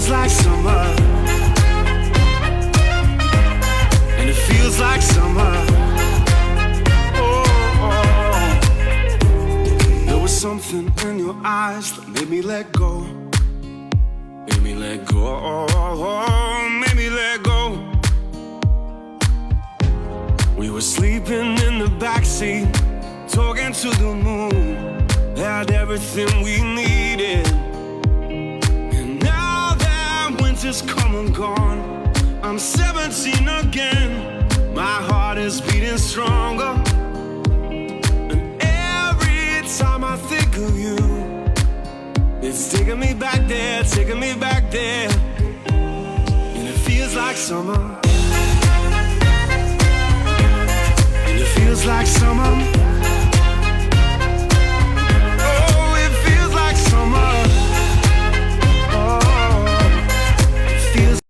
feels like summer, and it feels like summer. Oh, there was something in your eyes that made me let go. Made me let go, made me let go. We were sleeping in the backseat, talking to the moon. Had everything we needed. And now that winter's come and gone, I'm 17 again. My heart is beating stronger. And every time I think of you, it's taking me back there, taking me back there. And it feels like summer. And it feels like summer.